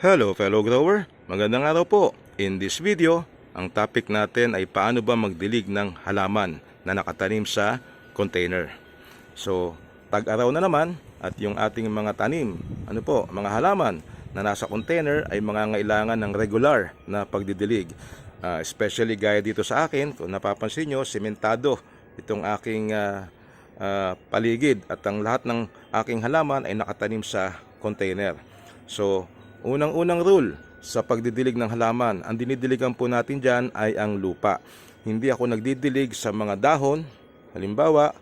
Hello fellow grower, magandang araw po. In this video, ang topic natin ay paano ba magdilig ng halaman na nakatanim sa container. So, tag-araw na naman at yung ating mga tanim, mga halaman na nasa container ay mangangailangan ng regular na pagdidilig. Especially gaya dito sa akin, kung napapansin nyo, sementado itong aking paligid at ang lahat ng aking halaman ay nakatanim sa container. So, unang-unang rule sa pagdidilig ng halaman, ang dinidiligan po natin dyan ay ang lupa. Hindi ako nagdidilig sa mga dahon, halimbawa,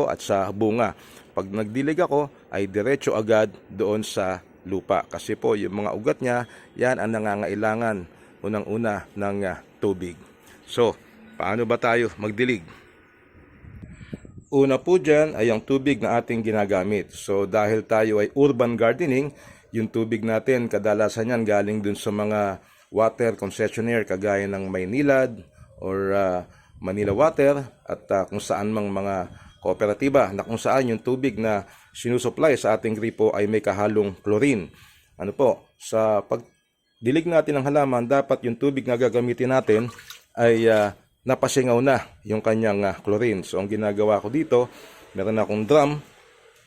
at sa bunga. Pag nagdilig ako, ay diretso agad doon sa lupa. Kasi po, yung mga ugat niya, yan ang nangangailangan unang-una ng tubig. So, paano ba tayo magdilig? Una po dyan ay ang tubig na ating ginagamit. So, dahil tayo ay urban gardening, yung tubig natin, kadalasan yan galing dun sa mga water concessionaire kagaya ng Maynilad or Manila Water at kung saan mang mga kooperatiba na kung saan yung tubig na sinusupply sa ating gripo ay may kahalong chlorine. Sa pagdilig natin ng halaman, dapat yung tubig na gagamitin natin ay napasingaw na yung kanyang chlorine. So ang ginagawa ko dito, meron akong drum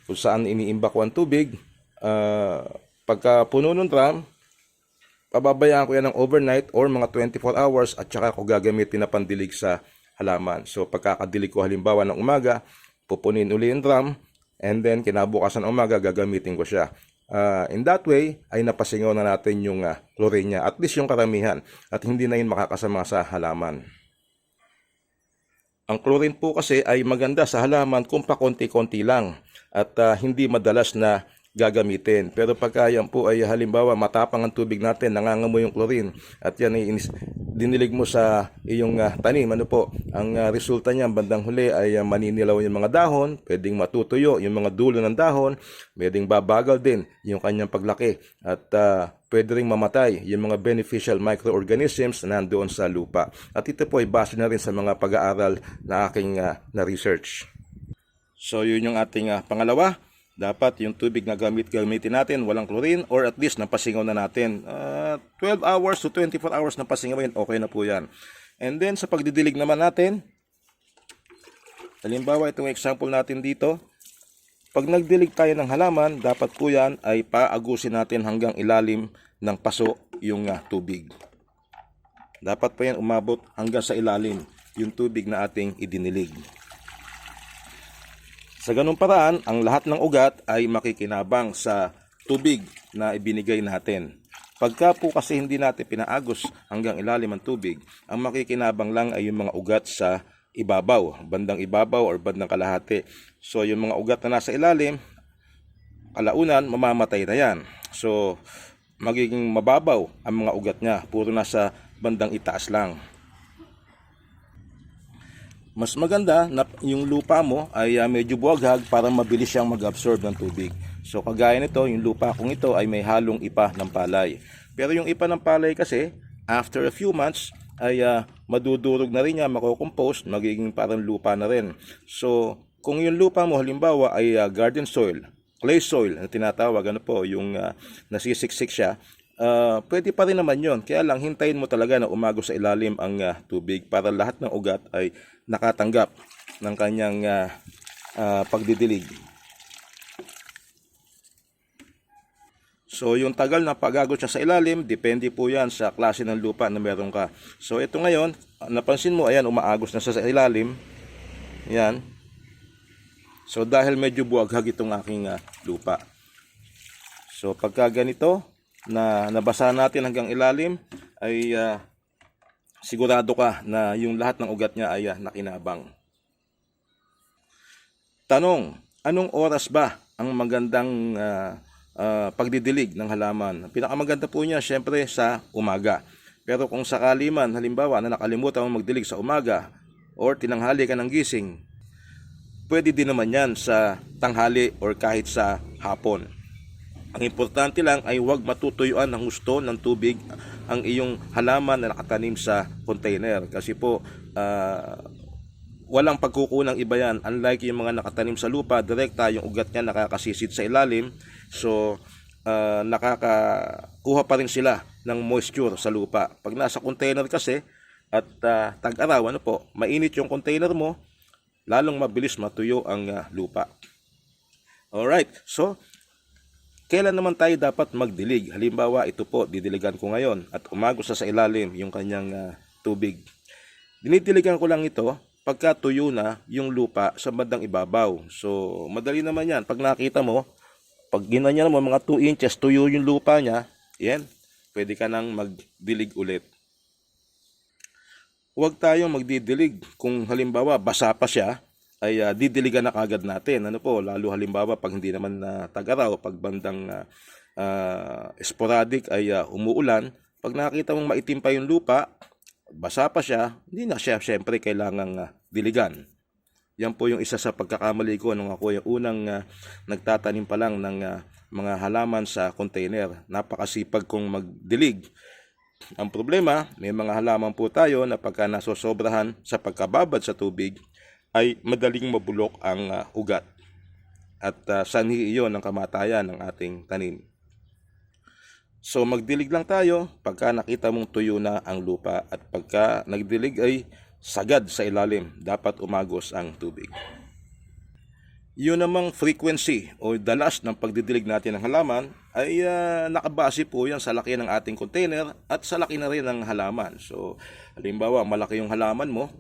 kung saan iniimbak ko ang tubig. Pagka puno ng drum, pababayaan ko yan ng overnight or mga 24 hours at saka ko gagamitin na pandilig sa halaman. So pagkakadilig ko halimbawa ng umaga, pupunin uli yung drum and then kinabukasan ng umaga gagamitin ko siya. In that way ay napasingaw na natin yung chlorine niya, at least yung karamihan, at hindi na yun makakasama sa halaman. Ang chlorine po kasi ay maganda sa halaman kung pa konti-konti lang at hindi madalas na gagamitin. Pero pagka yan po ay halimbawa matapang ang tubig natin, nangangamoy yung chlorine at yan ay dinilig mo sa iyong tanim, ang resulta niya bandang huli ay maninilaw yung mga dahon, pwedeng matutuyo yung mga dulo ng dahon, pwedeng babagal din yung kanyang paglaki at pwede ring mamatay yung mga beneficial microorganisms na nandoon sa lupa. At ito po ay base na rin sa mga pag-aaral na aking na-research. So yun yung ating pangalawa. Dapat yung tubig na gamitin natin walang chlorine or at least napasingaw na natin. 12 hours to 24 hours na pasingawin, okay na po yan. And then sa pagdidilig naman natin, halimbawa itong example natin dito, pag nagdilig tayo ng halaman, dapat po yan ay paagusin natin hanggang ilalim ng paso yung tubig. Dapat po yan umabot hanggang sa ilalim yung tubig na ating idinilig. Sa ganung paraan, ang lahat ng ugat ay makikinabang sa tubig na ibinigay natin. Pagka po kasi hindi natin pinaagos hanggang ilalim ang tubig, ang makikinabang lang ay yung mga ugat sa ibabaw, bandang ibabaw or bandang kalahati. So yung mga ugat na nasa ilalim, kalaunan, mamamatay na yan. So magiging mababaw ang mga ugat niya, puro nasa bandang itaas lang. Mas maganda na yung lupa mo ay medyo buwaghag para mabilis siyang mag-absorb ng tubig. So kagaya nito, yung lupa kung ito ay may halong ipa ng palay. Pero yung ipa ng palay kasi, after a few months, ay madudurog na rin niya, makocompose, magiging parang lupa na rin. So kung yung lupa mo halimbawa ay garden soil, clay soil na tinatawag, yung nasisiksik siya, pwede pa rin naman yun. Kaya lang hintayin mo talaga na umagos sa ilalim ang tubig para lahat ng ugat ay nakatanggap ng kanyang pagdidilig. So yung tagal na pag-agos siya sa ilalim, depende po yan sa klase ng lupa na meron ka. So ito ngayon, napansin mo, ayan, umaagos na siya sa ilalim. Yan. So dahil medyo buwaghag itong aking lupa. So pagka ganito, na nabasa natin hanggang ilalim, ay sigurado ka na yung lahat ng ugat niya ay nakinabang. Tanong, anong oras ba ang magandang pagdidilig ng halaman? Pinakamaganda po niya syempre sa umaga. Pero kung sakali man, halimbawa na nakalimutan mo magdilig sa umaga or tinanghali ka ng gising, pwede din naman yan sa tanghali or kahit sa hapon. Ang importante lang ay huwag matutuyuan ng husto ng tubig ang iyong halaman na nakatanim sa container. Kasi po, walang pagkukunang iba yan. Unlike yung mga nakatanim sa lupa, direkta yung ugat niya nakakasisid sa ilalim. So, kuha pa rin sila ng moisture sa lupa. Pag nasa container kasi at tag-araw, mainit yung container mo, lalong mabilis matuyo ang lupa. Alright, so kailan naman tayo dapat magdilig? Halimbawa, ito po, didiligan ko ngayon at umagos sa ilalim yung kanyang tubig. Dinidiligan ko lang ito pagka tuyo na yung lupa sa bandang ibabaw. So, madali naman yan. Pag nakita mo, pag ginanyan mo, mga 2 inches, tuyo yung lupa niya, yan, pwede ka nang magdilig ulit. Huwag tayong magdidilig kung halimbawa basa pa siya, ay didiligan na kagad natin. Lalo halimbawa pag hindi naman tag-araw, pag bandang sporadic ay umuulan, pag nakita mong maitim pa yung lupa, basa pa siya, hindi na siya syempre kailangang diligan. Yan po yung isa sa pagkakamali ko nung ako yung unang nagtatanim pa lang ng mga halaman sa container. Napakasipag kong magdilig. Ang problema, may mga halaman po tayo na pagka nasosobrahan sa pagkababad sa tubig, ay madaling mabulok ang ugat. At sanhi iyon ng kamatayan ng ating tanim. So magdilig lang tayo pagka nakita mong tuyo na ang lupa at pagka nagdilig ay sagad sa ilalim, dapat umagos ang tubig. Yun namang frequency o dalas ng pagdidilig natin ng halaman ay nakabase po yan sa laki ng ating container at sa laki na rin ng halaman. So halimbawa malaki yung halaman mo,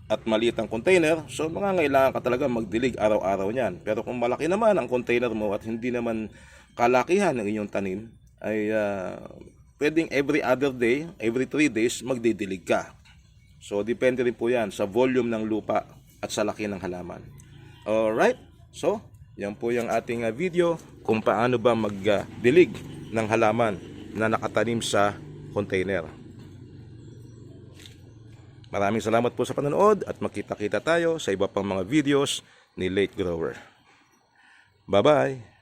at maliit ang container, so mangangailangan ka talaga magdilig araw-araw niyan. Pero kung malaki naman ang container mo at hindi naman kalakihan ng inyong tanim, ay pwedeng every other day, every 3 days, magdidilig ka. So depende rin po yan sa volume ng lupa at sa laki ng halaman. Alright, so yan po yung ating video kung paano ba magdilig ng halaman na nakatanim sa container. Maraming salamat po sa panonood at makita-kita tayo sa iba pang mga videos ni Late Grower. Bye-bye!